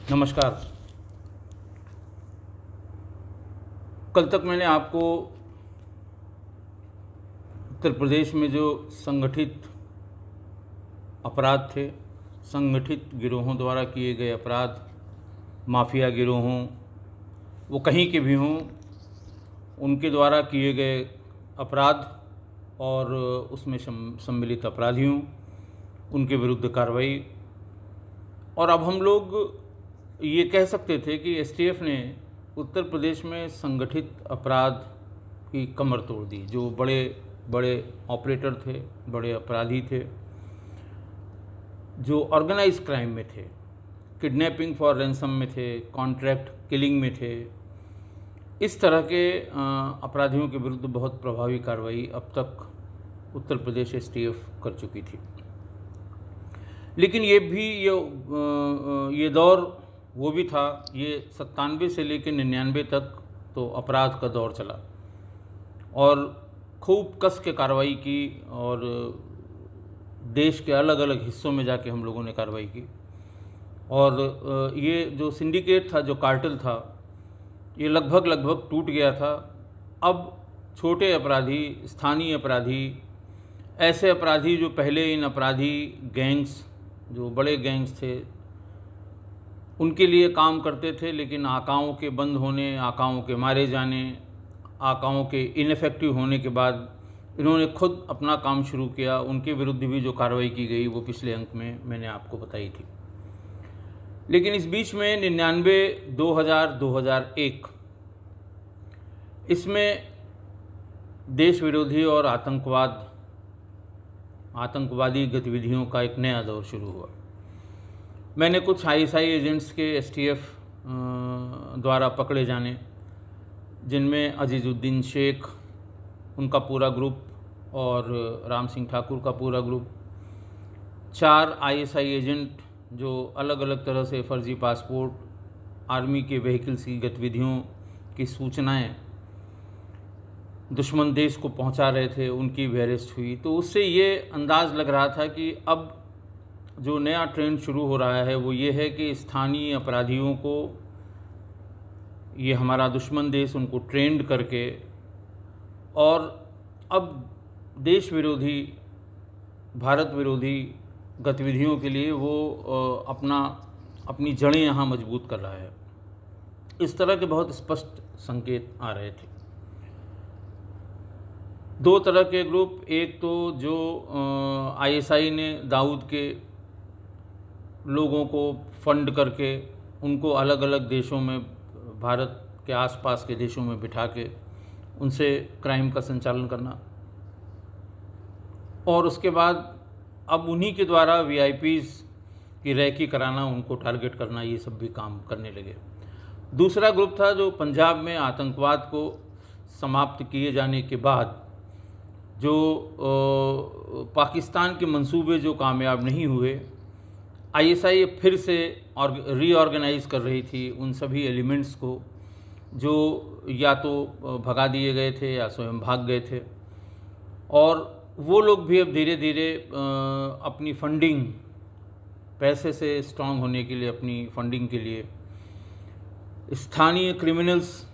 नमस्कार। कल तक मैंने आपको उत्तर प्रदेश में जो संगठित अपराध थे, संगठित गिरोहों द्वारा किए गए अपराध, माफिया गिरोह हों, वो कहीं के भी हों, उनके द्वारा किए गए अपराध और उसमें सम्मिलित अपराधियों, उनके विरुद्ध कार्रवाई। और अब हम लोग ये कह सकते थे कि एसटीएफ ने उत्तर प्रदेश में संगठित अपराध की कमर तोड़ दी। जो बड़े बड़े ऑपरेटर थे, बड़े अपराधी थे, जो ऑर्गेनाइज क्राइम में थे, किडनैपिंग फॉर रैंसम में थे, कॉन्ट्रैक्ट किलिंग में थे, इस तरह के अपराधियों के विरुद्ध बहुत प्रभावी कार्रवाई अब तक उत्तर प्रदेश एसटीएफ कर चुकी थी। लेकिन ये दौर वो भी था, ये 97 से लेकर 99 तक तो अपराध का दौर चला और खूब कस के कार्रवाई की और देश के अलग अलग हिस्सों में जाके हम लोगों ने कार्रवाई की। और ये जो सिंडिकेट था, जो कार्टेल था, ये लगभग टूट गया था। अब छोटे अपराधी, स्थानीय अपराधी, ऐसे अपराधी जो पहले इन अपराधी गैंग्स, जो बड़े गैंग्स थे, उनके लिए काम करते थे, लेकिन आकाओं के बंद होने, आकाओं के मारे जाने, आकाओं के इनफेक्टिव होने के बाद इन्होंने खुद अपना काम शुरू किया। उनके विरुद्ध भी जो कार्रवाई की गई वो पिछले अंक में मैंने आपको बताई थी। लेकिन इस बीच में 99, 2000, 2001 इसमें देश विरोधी और आतंकवादी गतिविधियों का एक नया दौर शुरू हुआ। मैंने कुछ आईएसआई एजेंट्स के एसटीएफ द्वारा पकड़े जाने, जिनमें अजीज़ुद्दीन शेख, उनका पूरा ग्रुप, और राम सिंह ठाकुर का पूरा ग्रुप, 4 आईएसआई एजेंट जो अलग अलग तरह से फर्जी पासपोर्ट, आर्मी के व्हीकल्स की गतिविधियों की सूचनाएं दुश्मन देश को पहुंचा रहे थे, उनकी भी अरेस्ट हुई। तो उससे ये अंदाज़ लग रहा था कि अब जो नया ट्रेंड शुरू हो रहा है वो ये है कि स्थानीय अपराधियों को ये हमारा दुश्मन देश उनको ट्रेंड करके और अब देश विरोधी, भारत विरोधी गतिविधियों के लिए वो अपनी जड़ें यहाँ मजबूत कर रहा है। इस तरह के बहुत स्पष्ट संकेत आ रहे थे। 2 तरह के ग्रुप, एक तो जो आईएसआई ने दाऊद के लोगों को फंड करके उनको अलग अलग देशों में, भारत के आसपास के देशों में बिठा के उनसे क्राइम का संचालन करना, और उसके बाद अब उन्हीं के द्वारा वीआईपीज़ की रैकी कराना, उनको टारगेट करना, ये सब भी काम करने लगे। दूसरा ग्रुप था जो पंजाब में आतंकवाद को समाप्त किए जाने के बाद जो पाकिस्तान के मंसूबे जो कामयाब नहीं हुए, आईएसआई फिर से रीऑर्गेनाइज कर रही थी उन सभी एलिमेंट्स को जो या तो भगा दिए गए थे या स्वयं भाग गए थे। और वो लोग भी अब धीरे धीरे अपनी फंडिंग, पैसे से स्ट्रांग होने के लिए, अपनी फंडिंग के लिए स्थानीय क्रिमिनल्स,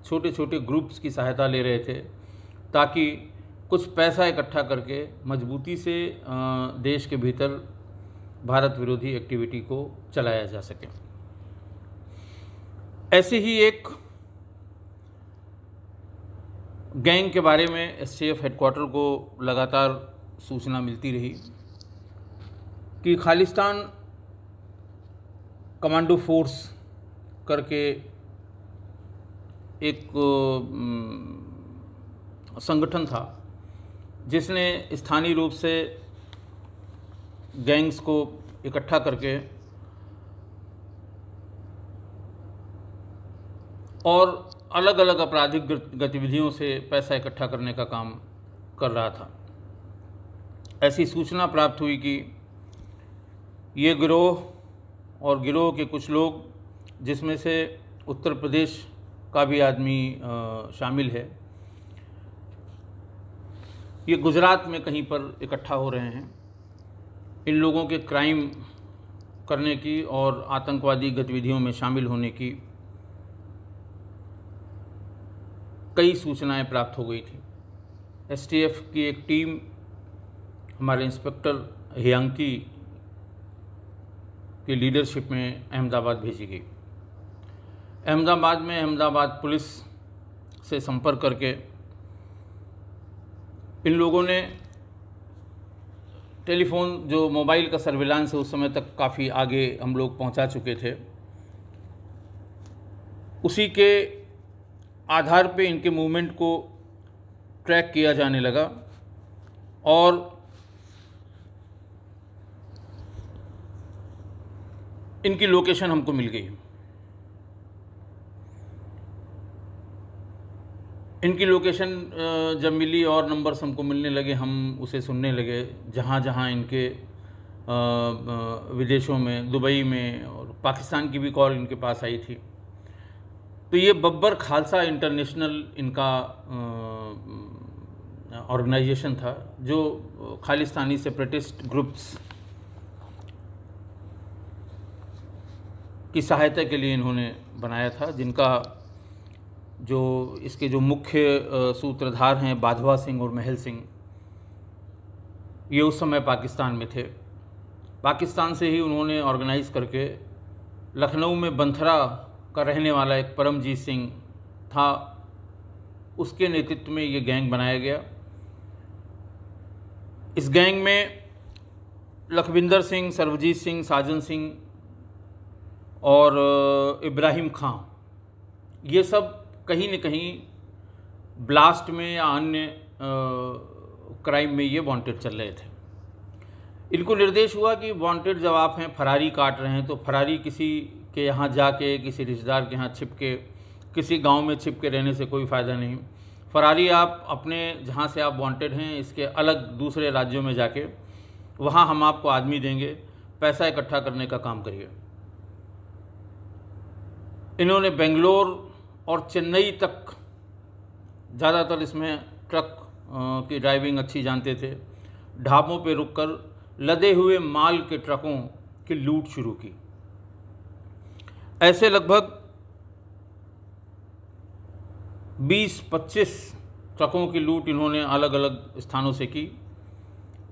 छोटे छोटे ग्रुप्स की सहायता ले रहे थे, ताकि कुछ पैसा इकट्ठा करके मजबूती से देश के भीतर भारत विरोधी एक्टिविटी को चलाया जा सके। ऐसे ही एक गैंग के बारे में एसटीएफ हेडक्वार्टर को लगातार सूचना मिलती रही कि खालिस्तान कमांडो फोर्स करके एक संगठन था जिसने स्थानीय रूप से गैंग्स को इकट्ठा करके और अलग अलग आपराधिक गतिविधियों से पैसा इकट्ठा करने का काम कर रहा था। ऐसी सूचना प्राप्त हुई कि ये गिरोह और गिरोह के कुछ लोग, जिसमें से उत्तर प्रदेश का भी आदमी शामिल है, ये गुजरात में कहीं पर इकट्ठा हो रहे हैं। इन लोगों के क्राइम करने की और आतंकवादी गतिविधियों में शामिल होने की कई सूचनाएं प्राप्त हो गई थी। एसटीएफ की एक टीम हमारे इंस्पेक्टर हियांकी की लीडरशिप में अहमदाबाद भेजी गई। अहमदाबाद में अहमदाबाद पुलिस से संपर्क करके इन लोगों ने टेलीफोन, जो मोबाइल का सर्विलांस है, उस समय तक काफ़ी आगे हम लोग पहुंचा चुके थे। उसी के आधार पे इनके मूवमेंट को ट्रैक किया जाने लगा और इनकी लोकेशन हमको मिल गई। इनकी लोकेशन जब मिली और नंबर्स हमको मिलने लगे, हम उसे सुनने लगे। जहाँ जहाँ इनके विदेशों में, दुबई में और पाकिस्तान की भी कॉल इनके पास आई थी। तो ये बब्बर खालसा इंटरनेशनल इनका ऑर्गेनाइजेशन था, जो खालिस्तानी सेपरेटिस्ट ग्रुप्स की सहायता के लिए इन्होंने बनाया था, जिनका जो इसके जो मुख्य सूत्रधार हैं बाधवा सिंह और महल सिंह, ये उस समय पाकिस्तान में थे। पाकिस्तान से ही उन्होंने ऑर्गेनाइज़ करके लखनऊ में बंथरा का रहने वाला एक परमजीत सिंह था, उसके नेतृत्व में ये गैंग बनाया गया। इस गैंग में लखविंदर सिंह, सर्वजीत सिंह, साजन सिंह और इब्राहिम खां, ये सब कहीं न कहीं ब्लास्ट में या अन्य क्राइम में ये वांटेड चल रहे थे। इनको निर्देश हुआ कि वांटेड जब आप हैं, फरारी काट रहे हैं, तो फरारी किसी के यहाँ जाके, किसी रिश्तेदार के यहाँ छिप के, किसी गांव में छिप के रहने से कोई फ़ायदा नहीं। फरारी आप अपने जहाँ से आप वांटेड हैं, इसके अलग दूसरे राज्यों में जाके, वहाँ हम आपको आदमी देंगे, पैसा इकट्ठा करने का काम करिए। इन्होंने बेंगलोर और चेन्नई तक, ज़्यादातर इसमें ट्रक की ड्राइविंग अच्छी जानते थे, ढाबों पे रुककर लदे हुए माल के ट्रकों की लूट शुरू की। ऐसे लगभग 20-25 ट्रकों की लूट इन्होंने अलग अलग स्थानों से की।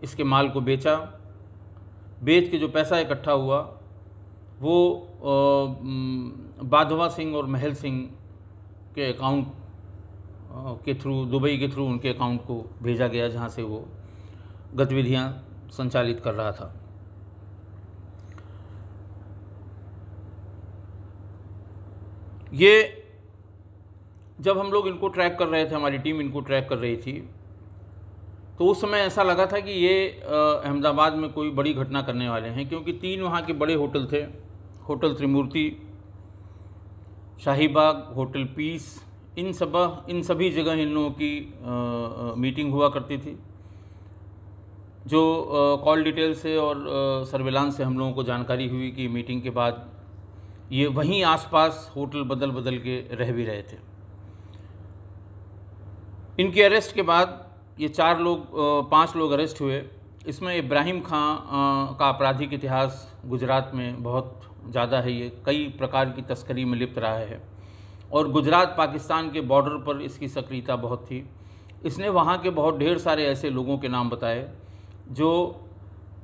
इसके माल को बेचा, बेच के जो पैसा इकट्ठा हुआ वो बाधवा सिंह और महल सिंह के अकाउंट के थ्रू, दुबई के थ्रू उनके अकाउंट को भेजा गया, जहाँ से वो गतिविधियाँ संचालित कर रहा था। ये जब हम लोग इनको ट्रैक कर रहे थे, हमारी टीम इनको ट्रैक कर रही थी, तो उस समय ऐसा लगा था कि ये अहमदाबाद में कोई बड़ी घटना करने वाले हैं, क्योंकि 3 वहाँ के बड़े होटल थे, होटल त्रिमूर्ति, शाहीबाग, होटल पीस, इन सभी जगह इन लोगों की मीटिंग हुआ करती थी। जो कॉल डिटेल से और सर्विलांस से हम लोगों को जानकारी हुई कि मीटिंग के बाद ये वहीं आसपास होटल बदल बदल के रह भी रहे थे। इनके अरेस्ट के बाद ये 5 लोग अरेस्ट हुए। इसमें इब्राहिम खां का आपराधिक इतिहास गुजरात में बहुत ज़्यादा है। ये कई प्रकार की तस्करी में लिप्त रहा है और गुजरात पाकिस्तान के बॉर्डर पर इसकी सक्रियता बहुत थी। इसने वहाँ के बहुत ढेर सारे ऐसे लोगों के नाम बताए जो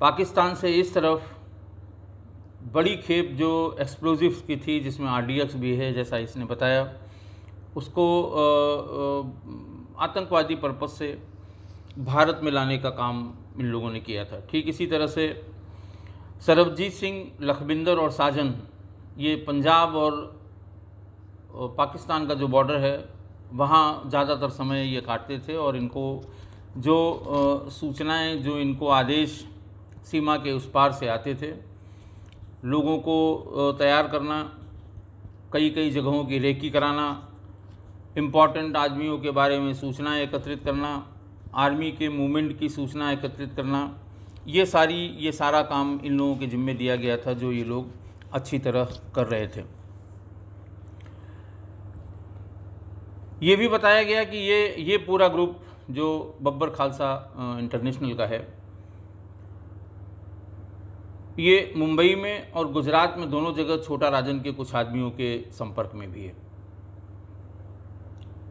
पाकिस्तान से इस तरफ बड़ी खेप जो एक्सप्लोजिव्स की थी, जिसमें RDX भी है जैसा इसने बताया, उसको आतंकवादी पर्पज से भारत में लाने का काम इन लोगों ने किया था। ठीक इसी तरह से सरबजीत सिंह, लखविंदर और साजन, ये पंजाब और पाकिस्तान का जो बॉर्डर है वहाँ ज़्यादातर समय ये काटते थे और इनको जो सूचनाएं, जो इनको आदेश सीमा के उस पार से आते थे, लोगों को तैयार करना, कई जगहों की रेकी कराना, इम्पॉर्टेंट आदमियों के बारे में सूचनाएं एकत्रित करना, आर्मी के मूवमेंट की सूचना एकत्रित करना, ये सारा काम इन लोगों के जिम्मे दिया गया था, जो ये लोग अच्छी तरह कर रहे थे। ये भी बताया गया कि ये पूरा ग्रुप जो बब्बर खालसा इंटरनेशनल का है, ये मुंबई में और गुजरात में दोनों जगह छोटा राजन के कुछ आदमियों के संपर्क में भी है।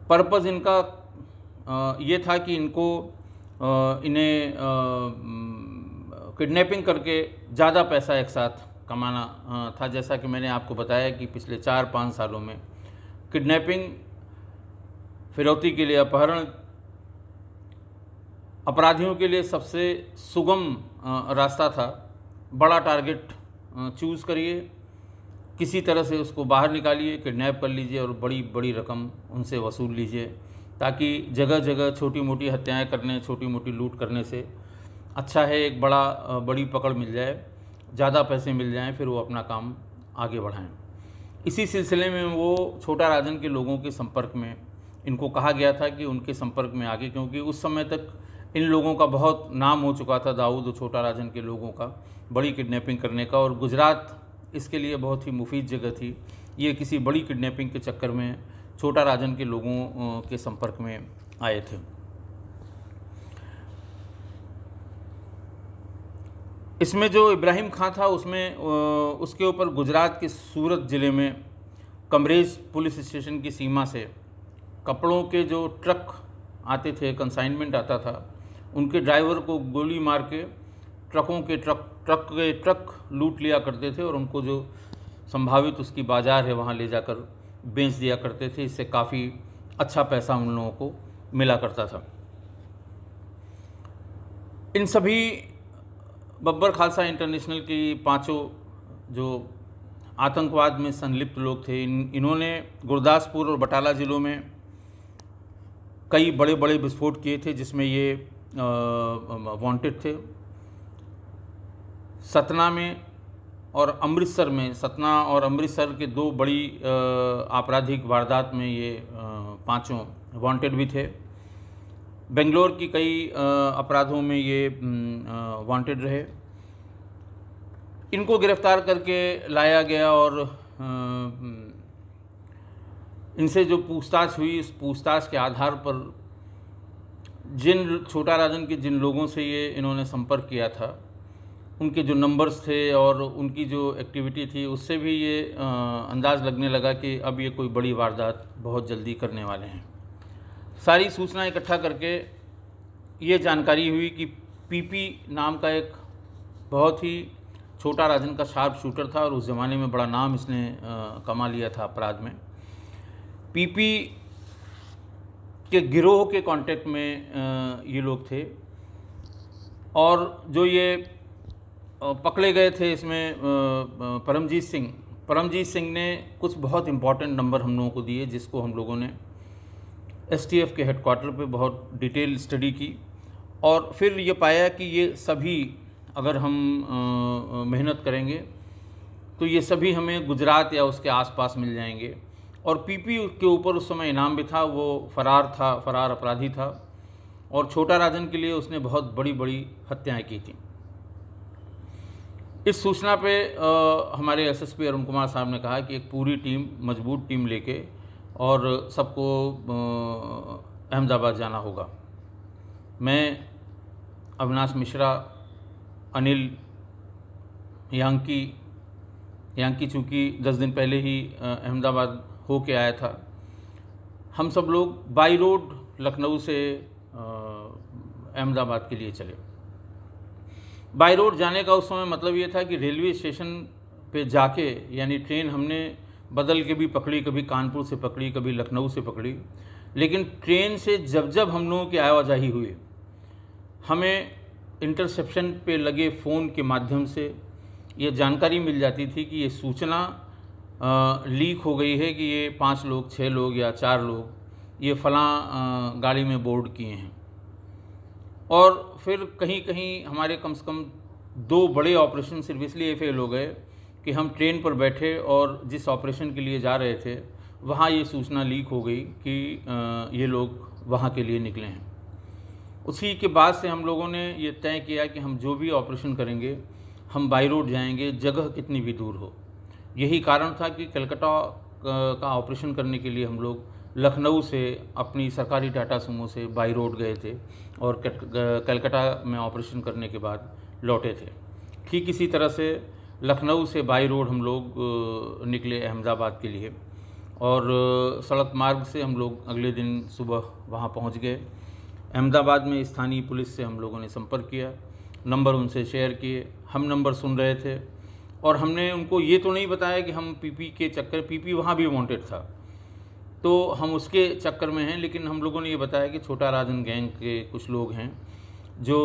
पर्पज़ इनका ये था कि इन्हें किडनैपिंग करके ज़्यादा पैसा एक साथ कमाना था। जैसा कि मैंने आपको बताया कि पिछले 4-5 सालों में किडनैपिंग, फिरौती के लिए अपहरण अपराधियों के लिए सबसे सुगम रास्ता था। बड़ा टारगेट चूज़ करिए, किसी तरह से उसको बाहर निकालिए, किडनैप कर लीजिए और बड़ी बड़ी रकम उनसे वसूल लीजिए, ताकि जगह जगह छोटी मोटी हत्याएं करने, छोटी मोटी लूट करने से अच्छा है एक बड़ी पकड़ मिल जाए, ज़्यादा पैसे मिल जाएं, फिर वो अपना काम आगे बढ़ाएं। इसी सिलसिले में वो छोटा राजन के लोगों के संपर्क में, इनको कहा गया था कि उनके संपर्क में आगे, क्योंकि उस समय तक इन लोगों का बहुत नाम हो चुका था, दाऊद और छोटा राजन के लोगों का, बड़ी किडनैपिंग करने का, और गुजरात इसके लिए बहुत ही मुफीद जगह थी। ये किसी बड़ी किडनैपिंग के चक्कर में छोटा राजन के लोगों के संपर्क में आए थे। इसमें जो इब्राहिम खां था उसके ऊपर गुजरात के सूरत ज़िले में कमरेज पुलिस स्टेशन की सीमा से कपड़ों के जो ट्रक आते थे, कंसाइनमेंट आता था, उनके ड्राइवर को गोली मार के ट्रक लूट लिया करते थे और उनको जो संभावित उसकी बाज़ार है वहाँ ले जाकर बेच दिया करते थे। इससे काफ़ी अच्छा पैसा उन लोगों को मिला करता था। इन सभी बब्बर खालसा इंटरनेशनल की पांचों जो आतंकवाद में संलिप्त लोग थे, इन्होंने गुरदासपुर और बटाला ज़िलों में कई बड़े बड़े विस्फोट किए थे, जिसमें ये वांटेड थे। सतना में और अमृतसर में, सतना और अमृतसर के दो बड़ी आपराधिक वारदात में ये पांचों वांटेड भी थे। बेंगलोर की कई अपराधों में ये वांटेड रहे। इनको गिरफ्तार करके लाया गया और इनसे जो पूछताछ हुई, उस पूछताछ के आधार पर छोटा राजन के जिन लोगों से ये इन्होंने संपर्क किया था, उनके जो नंबर्स थे और उनकी जो एक्टिविटी थी, उससे भी ये अंदाज़ लगने लगा कि अब ये कोई बड़ी वारदात बहुत जल्दी करने वाले हैं। सारी सूचना इकट्ठा करके ये जानकारी हुई कि पीपी नाम का एक बहुत ही छोटा राजन का शार्प शूटर था और उस ज़माने में बड़ा नाम इसने कमा लिया था अपराध में। पीपी के गिरोह के कांटेक्ट में ये लोग थे और जो ये पकड़े गए थे इसमें परमजीत सिंह ने कुछ बहुत इम्पॉर्टेंट नंबर हम लोगों को दिए, जिसको हम लोगों ने एसटीएफ के हेडक्वार्टर पे बहुत डिटेल स्टडी की और फिर ये पाया कि ये सभी, अगर हम मेहनत करेंगे तो ये सभी हमें गुजरात या उसके आसपास मिल जाएंगे। और पीपी के ऊपर उस समय इनाम भी था, वो फरार अपराधी था और छोटा राजन के लिए उसने बहुत बड़ी बड़ी हत्याएं की थी। इस सूचना पे हमारे एसएसपी अरुण कुमार साहब ने कहा कि एक पूरी टीम, मजबूत टीम लेके और सबको अहमदाबाद जाना होगा। मैं, अविनाश मिश्रा, अनिल, यांकी चूँकि 10 दिन पहले ही अहमदाबाद हो के आया था, हम सब लोग बाई रोड लखनऊ से अहमदाबाद के लिए चले। बाई रोड जाने का उस समय मतलब ये था कि रेलवे स्टेशन पे जाके, यानी ट्रेन हमने बदल के भी पकड़ी, कभी कानपुर से पकड़ी, कभी लखनऊ से पकड़ी, लेकिन ट्रेन से जब हम लोगों की आवाजाही हुई, हमें इंटरसेप्शन पे लगे फ़ोन के माध्यम से ये जानकारी मिल जाती थी कि ये सूचना लीक हो गई है कि ये 5 लोग, 6 लोग या 4 लोग ये फ़लाँ गाड़ी में बोर्ड किए हैं। और फिर कहीं कहीं हमारे कम से कम 2 बड़े ऑपरेशन सिर्फ इसलिए फेल हो गए कि हम ट्रेन पर बैठे और जिस ऑपरेशन के लिए जा रहे थे वहाँ ये सूचना लीक हो गई कि ये लोग वहाँ के लिए निकले हैं। उसी के बाद से हम लोगों ने ये तय किया कि हम जो भी ऑपरेशन करेंगे हम बाई रोड जाएंगे, जगह कितनी भी दूर हो। यही कारण था कि कलकत्ता का ऑपरेशन करने के लिए हम लोग लखनऊ से अपनी सरकारी टाटा सुमो से बाई रोड गए थे और कलकत्ता में ऑपरेशन करने के बाद लौटे थे। ठीक इसी तरह से लखनऊ से बाई रोड हम लोग निकले अहमदाबाद के लिए, और सड़क मार्ग से हम लोग अगले दिन सुबह वहाँ पहुँच गए। अहमदाबाद में स्थानीय पुलिस से हम लोगों ने संपर्क किया, नंबर उनसे शेयर किए, हम नंबर सुन रहे थे, और हमने उनको ये तो नहीं बताया कि हम पीपी के चक्कर, पीपी वहाँ भी वांटेड था तो हम उसके चक्कर में हैं, लेकिन हम लोगों ने ये बताया कि छोटा राजन गैंग के कुछ लोग हैं जो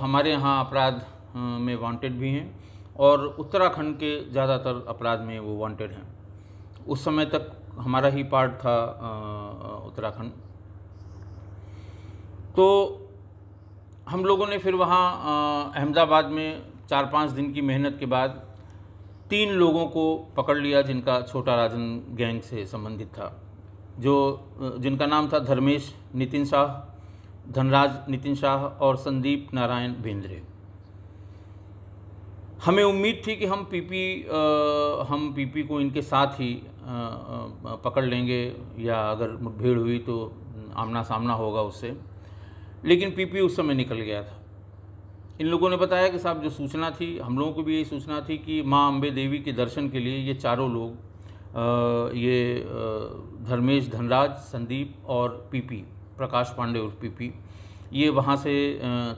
हमारे यहाँ अपराध में वांटेड भी हैं, और उत्तराखंड के ज़्यादातर अपराध में वो वांटेड हैं। उस समय तक हमारा ही पार्ट था उत्तराखंड। तो हम लोगों ने फिर वहाँ अहमदाबाद में 4-5 दिन की मेहनत के बाद 3 लोगों को पकड़ लिया जिनका छोटा राजन गैंग से संबंधित था, जिनका नाम था धर्मेश नितिन शाह, धनराज नितिन शाह और संदीप नारायण बेंद्रे। हमें उम्मीद थी कि हम पीपी को इनके साथ ही पकड़ लेंगे, या अगर मुठभेड़ हुई तो आमना सामना होगा उससे, लेकिन पीपी उस समय निकल गया था। इन लोगों ने बताया कि साहब जो सूचना थी, हम लोगों को भी यही सूचना थी कि माँ अम्बे देवी के दर्शन के लिए ये चारों लोग, ये धर्मेश, धनराज, संदीप और पीपी, प्रकाश पांडे उर्फ पीपी, ये वहाँ से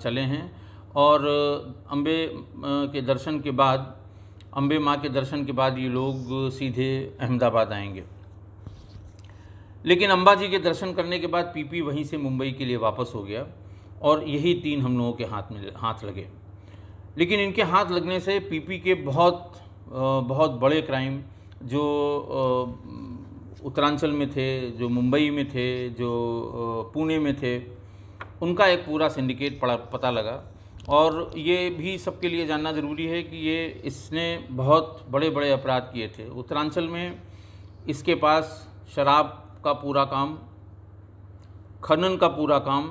चले हैं, और अम्बे के दर्शन के बाद, अम्बे माँ के दर्शन के बाद ये लोग सीधे अहमदाबाद आएंगे। लेकिन अम्बा जी के दर्शन करने के बाद पीपी वहीं से मुंबई के लिए वापस हो गया, और यही 3 हम लोगों के हाथ लगे। लेकिन इनके हाथ लगने से पीपी के बहुत बड़े क्राइम जो उत्तरांचल में थे, जो मुंबई में थे, जो पुणे में थे, उनका एक पूरा सिंडिकेट पता लगा। और ये भी सबके लिए जानना ज़रूरी है कि इसने बहुत बड़े बड़े अपराध किए थे। उत्तरांचल में इसके पास शराब का पूरा काम, खनन का पूरा काम,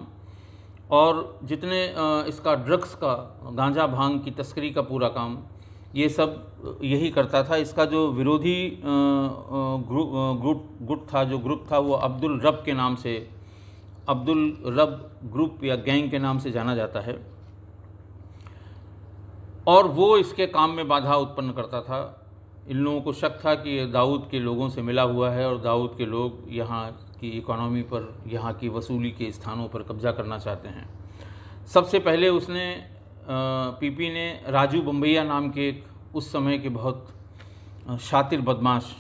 और जितने इसका ड्रग्स का, गांजा भांग की तस्करी का पूरा काम, ये सब यही करता था। इसका जो विरोधी गुट था वो अब्दुल रब के नाम से, अब्दुल रब ग्रुप या गैंग के नाम से जाना जाता है, और वो इसके काम में बाधा उत्पन्न करता था। इन लोगों को शक था कि दाऊद के लोगों से मिला हुआ है, और दाऊद के लोग यहाँ की इकोनॉमी पर, यहाँ की वसूली के स्थानों पर कब्जा करना चाहते हैं। सबसे पहले पीपी ने राजू बम्बैया नाम के एक उस समय के बहुत शातिर बदमाश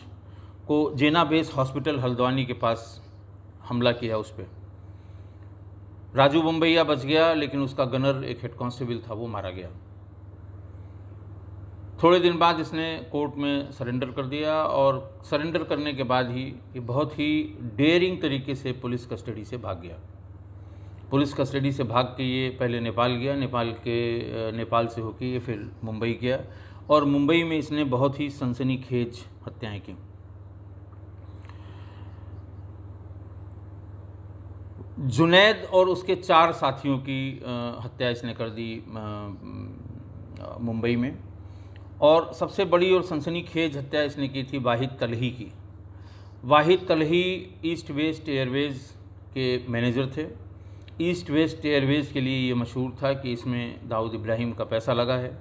को जेना बेस हॉस्पिटल हल्द्वानी के पास हमला किया उस पर। राजू बम्बैया बच गया, लेकिन उसका गनर, एक हेड कांस्टेबल था, वो मारा गया। थोड़े दिन बाद इसने कोर्ट में सरेंडर कर दिया, और सरेंडर करने के बाद ही ये बहुत ही डेयरिंग तरीके से पुलिस कस्टडी से भाग गया। पुलिस कस्टडी से भाग के ये पहले नेपाल गया, नेपाल से होकर ये फिर मुंबई गया, और मुंबई में इसने बहुत ही सनसनीखेज हत्याएं की। जुनैद और उसके 4 साथियों की हत्या इसने कर दी मुंबई में, और सबसे बड़ी और सनसनीखेज हत्या इसने की थी वाहिद तलही की। वाहिद तलही ईस्ट वेस्ट एयरवेज़ के मैनेजर थे। ईस्ट वेस्ट एयरवेज़ के लिए ये मशहूर था कि इसमें दाऊद इब्राहिम का पैसा लगा है,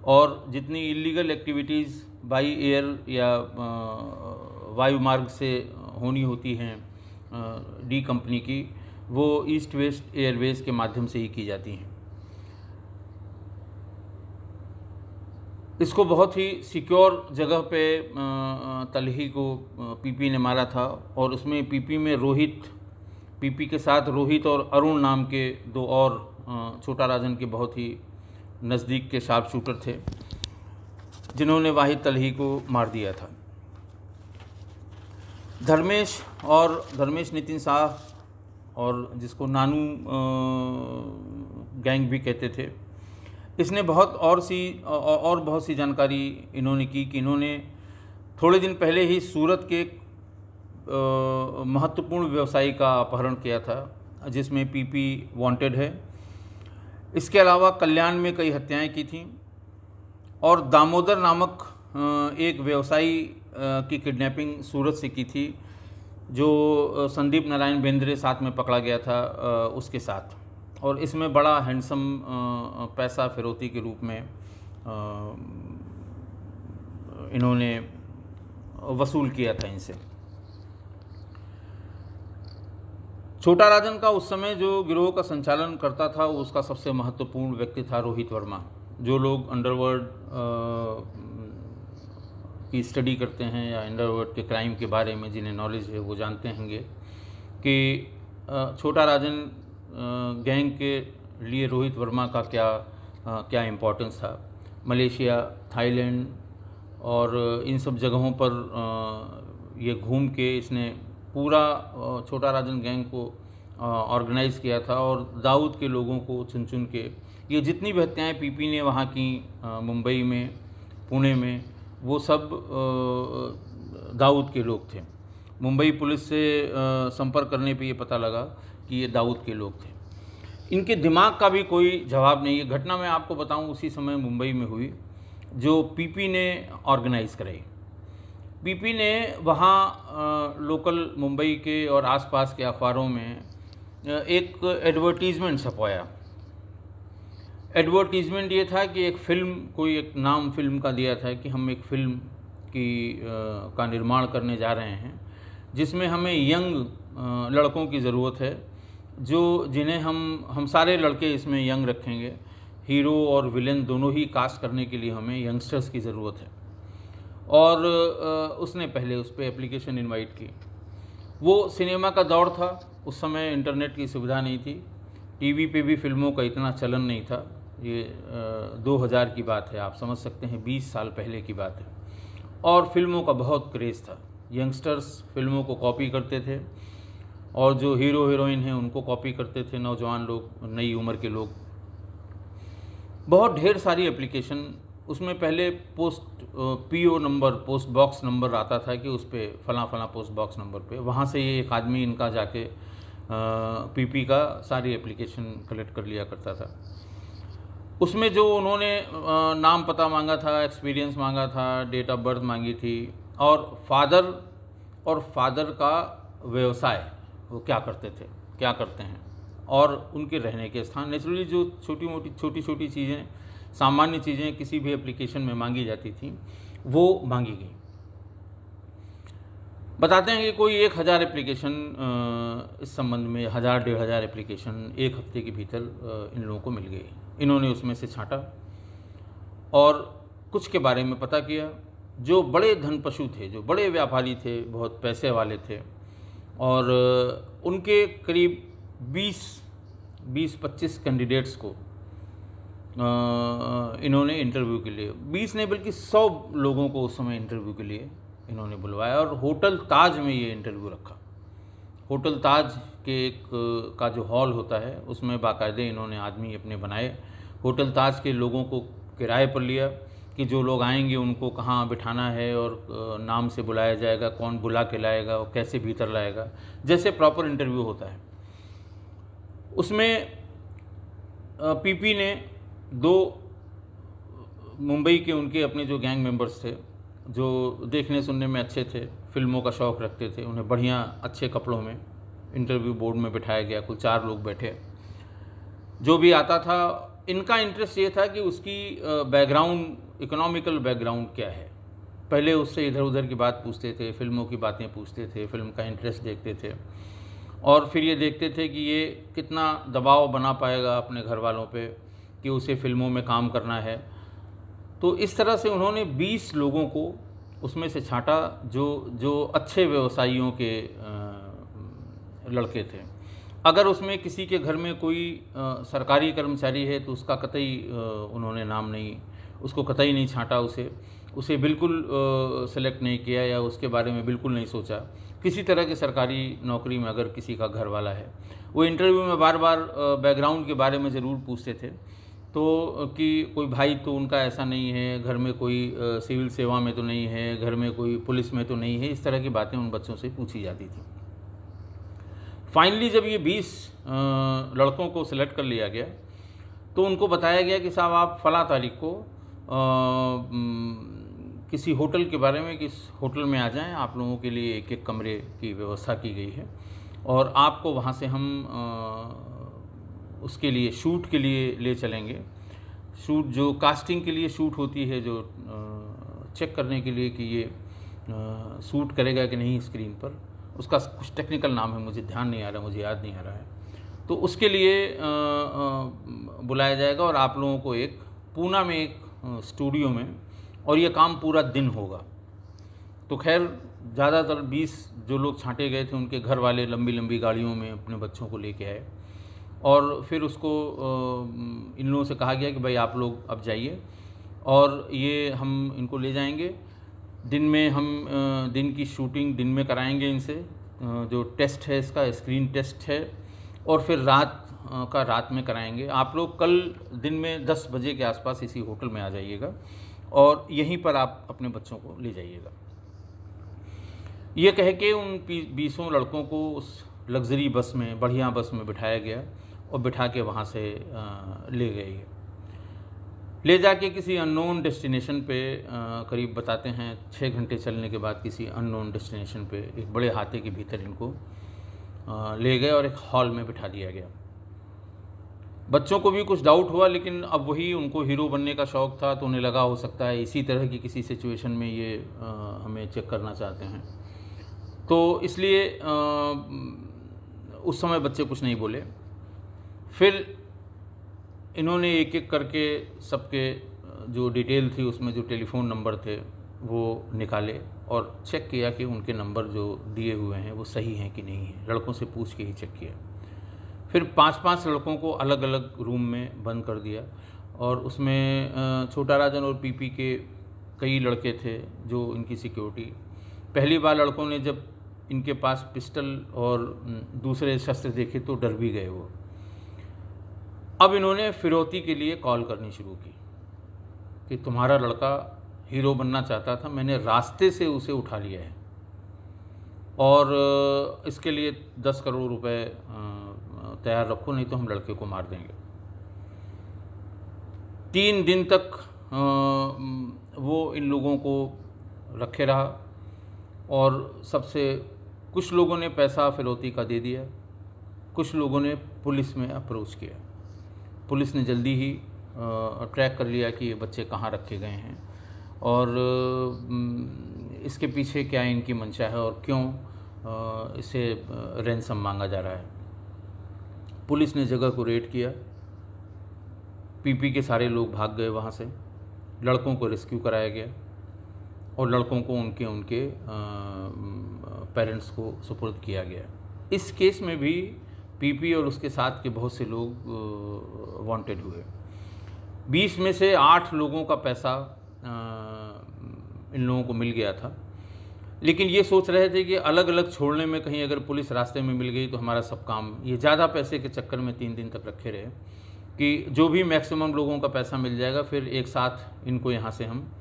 और जितनी इलीगल एक्टिविटीज़ बाई एयर या वायु मार्ग से होनी होती हैं डी कंपनी की, वो ईस्ट वेस्ट एयरवेज़ के माध्यम से ही की जाती हैं। इसको बहुत ही सिक्योर जगह पे तलही को पीपी ने मारा था, और उसमें पीपी के साथ रोहित और अरुण नाम के 2 और छोटा राजन के बहुत ही नज़दीक के शार्प शूटर थे, जिन्होंने वाहिद तलही को मार दिया था। धर्मेश नितिन शाह, और जिसको नानू गैंग भी कहते थे, इसने बहुत सी जानकारी इन्होंने की कि इन्होंने थोड़े दिन पहले ही सूरत के महत्वपूर्ण व्यवसायी का अपहरण किया था, जिसमें पीपी वांटेड है। इसके अलावा कल्याण में कई हत्याएं की थीं, और दामोदर नामक एक व्यवसायी की किडनैपिंग सूरत से की थी, जो संदीप नारायण बेंद्रे साथ में पकड़ा गया था उसके साथ। और इसमें बड़ा हैंडसम पैसा फिरौती के रूप में इन्होंने वसूल किया था इनसे। छोटा राजन का उस समय जो गिरोह का संचालन करता था उसका सबसे महत्वपूर्ण व्यक्ति था रोहित वर्मा। जो लोग अंडरवर्ल्ड की स्टडी करते हैं या अंडरवर्ल्ड के क्राइम के बारे में जिन्हें नॉलेज है वो जानते होंगे कि छोटा राजन गैंग के लिए रोहित वर्मा का क्या इम्पोर्टेंस था। मलेशिया, थाईलैंड और इन सब जगहों पर ये घूम के इसने पूरा छोटा राजन गैंग को ऑर्गेनाइज़ किया था और दाऊद के लोगों को चुन चुन के ये जितनी भी हत्याएँ पीपी ने वहाँ की, मुंबई में, पुणे में, वो सब दाऊद के लोग थे। मुंबई पुलिस से संपर्क करने पे ये पता लगा कि ये दाऊद के लोग थे। इनके दिमाग का भी कोई जवाब नहीं। ये घटना मैं आपको बताऊं उसी समय मुंबई में हुई जो पीपी ने ऑर्गेनाइज़ कराई। पीपी ने वहाँ लोकल मुंबई के और आसपास के अखबारों में एक एडवर्टीज़मेंट छपवाया। एडवर्टीज़मेंट ये था कि एक फ़िल्म, कोई एक नाम फ़िल्म का दिया था कि हम एक फ़िल्म का निर्माण करने जा रहे हैं जिसमें हमें यंग लड़कों की ज़रूरत है, जिन्हें हम सारे लड़के इसमें यंग रखेंगे। हीरो और विलेन दोनों ही कास्ट करने के लिए हमें यंगस्टर्स की ज़रूरत है। और उसने पहले उस पर एप्लीकेशन इनवाइट की। वो सिनेमा का दौर था, उस समय इंटरनेट की सुविधा नहीं थी, टीवी पे भी फिल्मों का इतना चलन नहीं था। ये 2000 की बात है, आप समझ सकते हैं 20 साल पहले की बात है। और फिल्मों का बहुत क्रेज़ था, यंगस्टर्स फिल्मों को कॉपी करते थे और जो हीरो हीरोइन हैं उनको कॉपी करते थे नौजवान लोग, नई उम्र के लोग। बहुत ढेर सारी एप्लीकेशन, उसमें पहले PO number, post box number आता था कि उस पर फलां पोस्ट बॉक्स नंबर पे, वहाँ से ये एक आदमी इनका जाके पीपी का सारी एप्लीकेशन कलेक्ट कर लिया करता था। उसमें जो उन्होंने नाम पता मांगा था, एक्सपीरियंस मांगा था, डेट ऑफ बर्थ मांगी थी और फादर का व्यवसाय, वो क्या करते थे, क्या करते हैं, और उनके रहने के स्थान। नेचुरली जो छोटी छोटी चीज़ें, सामान्य चीज़ें किसी भी एप्लीकेशन में मांगी जाती थी वो मांगी गई। बताते हैं कि कोई 1000 एप्लीकेशन इस संबंध में, 1000-1500 एप्लीकेशन एक हफ्ते के भीतर इन लोगों को मिल गई। इन्होंने उसमें से छांटा और कुछ के बारे में पता किया। जो बड़े धनपशु थे, जो बड़े व्यापारी थे, बहुत पैसे वाले थे, और उनके करीब 20-25 कैंडिडेट्स को इन्होंने इंटरव्यू के लिए, 20 नहीं बल्कि 100 लोगों को उस समय इंटरव्यू के लिए इन्होंने बुलवाया और होटल ताज में ये इंटरव्यू रखा। होटल ताज के एक का जो हॉल होता है उसमें बाकायदे इन्होंने आदमी अपने बनाए। होटल ताज के लोगों को किराए पर लिया कि जो लोग आएंगे उनको कहाँ बिठाना है और नाम से बुलाया जाएगा, कौन बुला के लाएगा और कैसे भीतर लाएगा, जैसे प्रॉपर इंटरव्यू होता है। उसमें पीपी ने 2 मुंबई के उनके अपने जो गैंग मेंबर्स थे, जो देखने सुनने में अच्छे थे, फिल्मों का शौक़ रखते थे, उन्हें बढ़िया अच्छे कपड़ों में इंटरव्यू बोर्ड में बिठाया गया। कुल 4 लोग बैठे। जो भी आता था, इनका इंटरेस्ट ये था कि उसकी बैकग्राउंड, इकोनॉमिकल बैकग्राउंड क्या है। पहले उससे इधर उधर की बात पूछते थे, फिल्मों की बातें पूछते थे, फिल्म का इंटरेस्ट देखते थे और फिर ये देखते थे कि ये कितना दबाव बना पाएगा अपने घर वालों पे कि उसे फिल्मों में काम करना है। तो इस तरह से उन्होंने 20 लोगों को उसमें से छांटा जो अच्छे व्यवसायियों के लड़के थे। अगर उसमें किसी के घर में कोई सरकारी कर्मचारी है तो उसका कतई उन्होंने नाम नहीं, उसको कतई नहीं छांटा, उसे बिल्कुल सेलेक्ट नहीं किया या उसके बारे में बिल्कुल नहीं सोचा। किसी तरह की सरकारी नौकरी में अगर किसी का घर वाला है, वो इंटरव्यू में बार बार बैकग्राउंड के बारे में ज़रूर पूछते थे, तो कि कोई भाई तो उनका ऐसा नहीं है, घर में कोई सिविल सेवा में तो नहीं है, घर में कोई पुलिस में तो नहीं है, इस तरह की बातें उन बच्चों से पूछी जाती थी। फाइनली जब ये 20 लड़कों को सिलेक्ट कर लिया गया तो उनको बताया गया कि साहब आप फला तारीख को किसी होटल के बारे में, किस होटल में आ जाएं, आप लोगों के लिए एक कमरे की व्यवस्था की गई है और आपको वहाँ से हम उसके लिए शूट के लिए ले चलेंगे। शूट जो कास्टिंग के लिए शूट होती है, जो चेक करने के लिए कि ये शूट करेगा कि नहीं स्क्रीन पर, उसका कुछ टेक्निकल नाम है, मुझे ध्यान नहीं आ रहा, मुझे याद नहीं आ रहा है। तो उसके लिए बुलाया जाएगा और आप लोगों को एक पूना में एक स्टूडियो में, और ये काम पूरा दिन होगा। तो खैर ज़्यादातर 20 जो लोग छांटे गए थे उनके घर वाले लंबी लंबी गाड़ियों में अपने बच्चों को लेके आए, और फिर उसको इन लोगों से कहा गया कि भाई आप लोग अब जाइए, और ये हम इनको ले जाएंगे दिन में, हम दिन की शूटिंग दिन में कराएंगे इनसे, जो टेस्ट है इसका स्क्रीन टेस्ट है, और फिर रात का रात में कराएंगे। आप लोग कल दिन में 10 बजे के आसपास इसी होटल में आ जाइएगा और यहीं पर आप अपने बच्चों को ले जाइएगा। ये कह के उन 20 लड़कों को उस लग्ज़री बस में, बढ़िया बस में बिठाया गया और बिठा के वहाँ से ले गए। ले जाके किसी अननोन डेस्टिनेशन पे, करीब बताते हैं 6 घंटे चलने के बाद किसी अननोन डेस्टिनेशन पे एक बड़े हाथे के भीतर इनको ले गए और एक हॉल में बिठा दिया गया। बच्चों को भी कुछ डाउट हुआ, लेकिन अब वही उनको हीरो बनने का शौक़ था, तो उन्हें लगा हो सकता है इसी तरह की किसी सिचुएशन में ये हमें चेक करना चाहते हैं, तो इसलिए उस समय बच्चे कुछ नहीं बोले। फिर इन्होंने एक एक करके सबके जो डिटेल थी उसमें जो टेलीफ़ोन नंबर थे वो निकाले और चेक किया कि उनके नंबर जो दिए हुए हैं वो सही हैं कि नहीं हैं। लड़कों से पूछ के ही चेक किया। फिर 5-5 लड़कों को अलग अलग रूम में बंद कर दिया, और उसमें छोटा राजन और पीपी के कई लड़के थे जो इनकी सिक्योरिटी। पहली बार लड़कों ने जब इनके पास पिस्टल और दूसरे शस्त्र देखे तो डर भी गए वो। अब इन्होंने फिरौती के लिए कॉल करनी शुरू की कि तुम्हारा लड़का हीरो बनना चाहता था, मैंने रास्ते से उसे उठा लिया है, और इसके लिए 10 करोड़ रुपए तैयार रखो, नहीं तो हम लड़के को मार देंगे। 3 दिन तक वो इन लोगों को रखे रहा, और सबसे कुछ लोगों ने पैसा फिरौती का दे दिया, कुछ लोगों ने पुलिस में अप्रोच किया। पुलिस ने जल्दी ही ट्रैक कर लिया कि ये बच्चे कहाँ रखे गए हैं और इसके पीछे क्या इनकी मंशा है और क्यों इसे रैंसम मांगा जा रहा है। पुलिस ने जगह को रेड किया, पीपी के सारे लोग भाग गए वहाँ से, लड़कों को रेस्क्यू कराया गया और लड़कों को उनके पेरेंट्स को सुपुर्द किया गया। इस केस में भी पीपी और उसके साथ के बहुत से लोग वांटेड हुए। 20 में से 8 लोगों का पैसा इन लोगों को मिल गया था, लेकिन ये सोच रहे थे कि अलग अलग छोड़ने में कहीं अगर पुलिस रास्ते में मिल गई तो हमारा सब काम, ये ज़्यादा पैसे के चक्कर में 3 दिन तक रखे रहे कि जो भी मैक्सिमम लोगों का पैसा मिल जाएगा फिर एक साथ इनको यहाँ से हम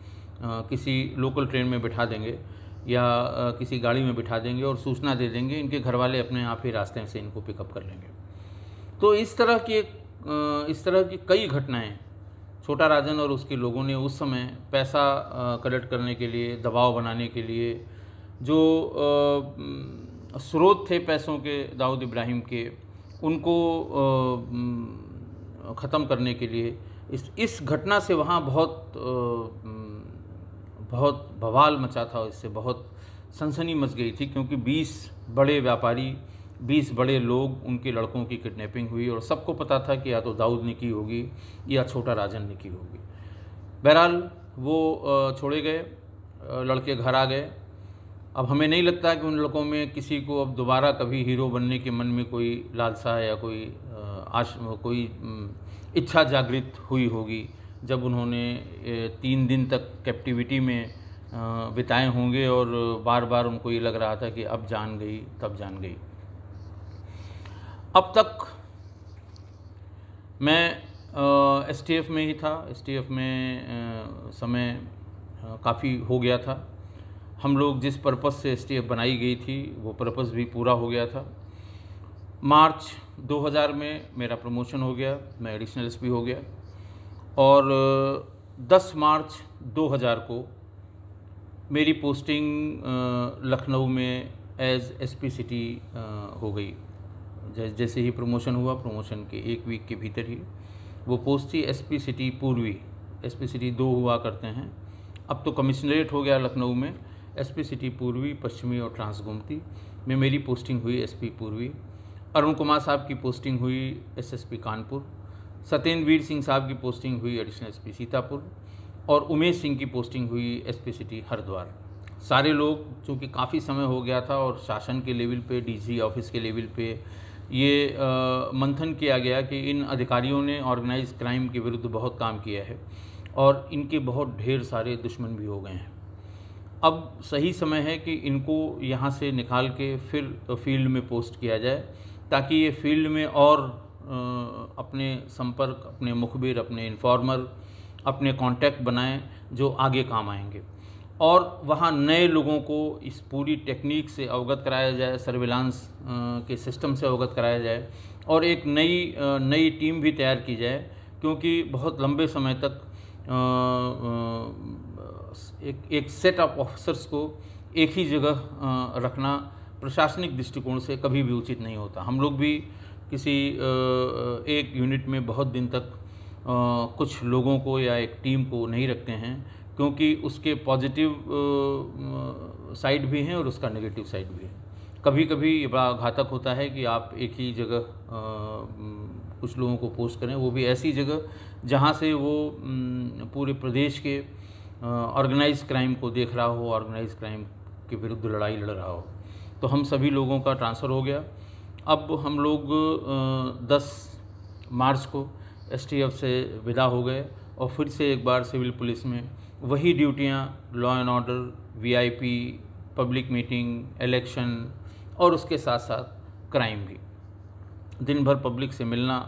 किसी लोकल ट्रेन में बिठा देंगे या किसी गाड़ी में बिठा देंगे और सूचना दे देंगे, इनके घर वाले अपने आप ही रास्ते से इनको पिकअप कर लेंगे। तो इस तरह की कई घटनाएं छोटा राजन और उसके लोगों ने उस समय पैसा कलेक्ट करने के लिए, दबाव बनाने के लिए, जो स्रोत थे पैसों के दाऊद इब्राहिम के, उनको ख़त्म करने के लिए इस घटना से वहाँ बहुत बवाल मचा था। इससे बहुत सनसनी मच गई थी क्योंकि 20 बड़े व्यापारी, 20 बड़े लोग, उनके लड़कों की किडनैपिंग हुई और सबको पता था कि या तो दाऊद ने की होगी या छोटा राजन ने की होगी। बहरहाल वो छोड़े गए, लड़के घर आ गए। अब हमें नहीं लगता कि उन लड़कों में किसी को अब दोबारा कभी हीरो बनने के मन में कोई लालसा या कोई इच्छा जागृत हुई होगी जब उन्होंने 3 दिन तक कैप्टिविटी में बिताए होंगे और बार बार उनको ये लग रहा था कि अब जान गई तब जान गई। अब तक मैं एसटीएफ में ही था। एसटीएफ में समय काफ़ी हो गया था। हम लोग जिस पर्पज़ से एसटीएफ बनाई गई थी वो पर्पज़ भी पूरा हो गया था। मार्च 2000 में मेरा प्रमोशन हो गया, मैं एडिशनल एसपी हो गया और 10 मार्च 2000 को मेरी पोस्टिंग लखनऊ में एज एसपी सिटी हो गई। जैसे ही प्रमोशन हुआ, प्रमोशन के 1 वीक के भीतर ही वो पोस्ट थी एसपी सिटी पूर्वी। एसपी सिटी 2 हुआ करते हैं, अब तो कमिश्नरेट हो गया लखनऊ में। एसपी सिटी पूर्वी, पश्चिमी और ट्रांसगोमती में मेरी पोस्टिंग हुई एसपी पूर्वी। अरुण कुमार साहब की पोस्टिंग हुई एसएसपी कानपुर। सत्येंद्र वीर सिंह साहब की पोस्टिंग हुई एडिशनल एसपी सीतापुर। और उमेश सिंह की पोस्टिंग हुई एसपी सिटी हरिद्वार। सारे लोग, चूँकि काफ़ी समय हो गया था और शासन के लेवल पे, डीसी ऑफिस के लेवल पे ये मंथन किया गया कि इन अधिकारियों ने ऑर्गेनाइज क्राइम के विरुद्ध बहुत काम किया है और इनके बहुत ढेर सारे दुश्मन भी हो गए हैं। अब सही समय है कि इनको यहाँ से निकाल के फिर फील्ड में पोस्ट किया जाए, ताकि ये फील्ड में और अपने संपर्क, अपने मुखबिर, अपने इन्फॉर्मर, अपने कांटेक्ट बनाएं जो आगे काम आएंगे, और वहाँ नए लोगों को इस पूरी टेक्निक से अवगत कराया जाए, सर्विलांस के सिस्टम से अवगत कराया जाए, और एक नई टीम भी तैयार की जाए, क्योंकि बहुत लंबे समय तक एक सेट ऑफ ऑफिसर्स को एक ही जगह रखना प्रशासनिक दृष्टिकोण से कभी भी उचित नहीं होता। हम लोग भी किसी एक यूनिट में बहुत दिन तक कुछ लोगों को या एक टीम को नहीं रखते हैं, क्योंकि उसके पॉजिटिव साइड भी हैं और उसका नेगेटिव साइड भी है। कभी कभी ये बड़ा घातक होता है कि आप एक ही जगह कुछ लोगों को पोस्ट करें, वो भी ऐसी जगह जहाँ से वो पूरे प्रदेश के ऑर्गेनाइज क्राइम को देख रहा हो, ऑर्गेनाइज क्राइम के विरुद्ध लड़ाई लड़ रहा हो। तो हम सभी लोगों का ट्रांसफ़र हो गया। अब हम लोग 10 मार्च को एसटीएफ से विदा हो गए और फिर से एक बार सिविल पुलिस में वही ड्यूटियाँ, law and order, VIP, public meeting, election और उसके साथ साथ क्राइम भी। दिन भर पब्लिक से मिलना,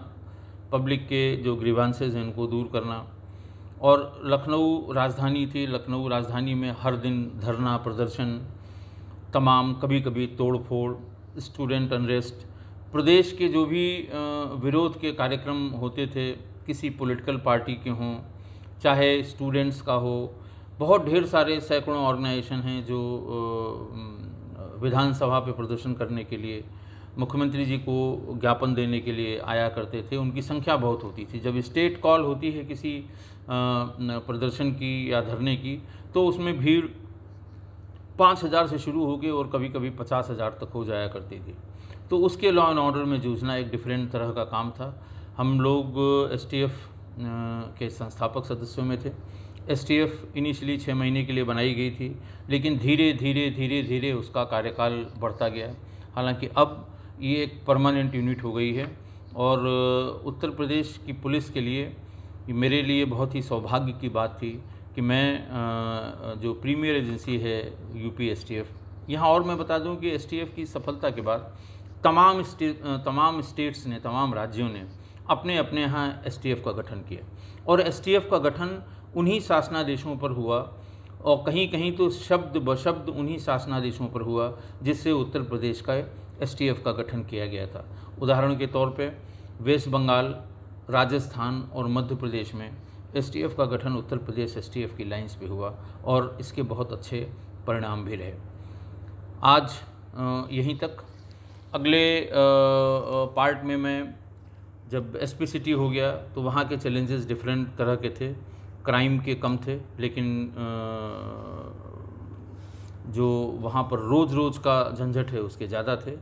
पब्लिक के जो ग्रीवांसेस हैं उनको दूर करना। और लखनऊ राजधानी थी, लखनऊ राजधानी में हर दिन धरना प्रदर्शन, तमाम, कभी कभी तोड़ फोड़, स्टूडेंट अनरेस्ट, प्रदेश के जो भी विरोध के कार्यक्रम होते थे, किसी पॉलिटिकल पार्टी के हों, चाहे स्टूडेंट्स का हो, बहुत ढेर सारे सैकड़ों ऑर्गेनाइजेशन हैं जो विधानसभा पे प्रदर्शन करने के लिए, मुख्यमंत्री जी को ज्ञापन देने के लिए आया करते थे। उनकी संख्या बहुत होती थी। जब स्टेट कॉल होती है किसी प्रदर्शन की या धरने की, तो उसमें भीड़ 5,000 से शुरू हो गई और कभी कभी 50,000 तक हो जाया करती थी। तो उसके लॉ एंड ऑर्डर में जूझना एक डिफरेंट तरह का काम था। हम लोग एसटीएफ के संस्थापक सदस्यों में थे। एसटीएफ इनिशियली 6 महीने के लिए बनाई गई थी, लेकिन धीरे धीरे उसका कार्यकाल बढ़ता गया। हालांकि अब ये एक परमानेंट यूनिट हो गई है और उत्तर प्रदेश की पुलिस के लिए मेरे लिए बहुत ही सौभाग्य की बात थी कि मैं जो प्रीमियर एजेंसी है यूपी एसटीएफ, यहाँ और मैं बता दूं कि एसटीएफ की सफलता के बाद तमाम स्टेट्स ने, तमाम राज्यों ने अपने अपने यहाँ एसटीएफ का गठन किया, और एसटीएफ का गठन उन्हीं शासनादेशों पर हुआ और कहीं कहीं तो शब्द बशब्द उन्हीं शासनादेशों पर हुआ जिससे उत्तर प्रदेश का एसटीएफ का गठन किया गया था। उदाहरण के तौर पे वेस्ट बंगाल, राजस्थान और मध्य प्रदेश में एसटीएफ का गठन उत्तर प्रदेश एसटीएफ की लाइंस पे हुआ और इसके बहुत अच्छे परिणाम भी रहे। आज यहीं तक। अगले पार्ट में मैं जब एसपी सिटी हो गया तो वहाँ के चैलेंजेस डिफरेंट तरह के थे। क्राइम के कम थे, लेकिन जो वहाँ पर रोज़ का झंझट है उसके ज़्यादा थे।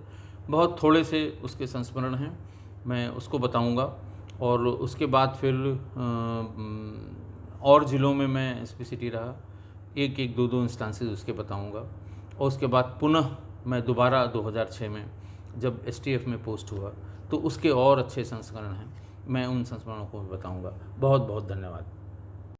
बहुत थोड़े से उसके संस्मरण हैं, मैं उसको बताऊंगा। और उसके बाद फिर और ज़िलों में मैं एसपी सिटी रहा, एक दो इंस्टांसेस उसके बताऊंगा। और उसके बाद पुनः मैं दोबारा 2006 में जब एसटीएफ में पोस्ट हुआ तो उसके और अच्छे संस्करण हैं, मैं उन संस्करणों को भी बताऊंगा। बहुत बहुत धन्यवाद।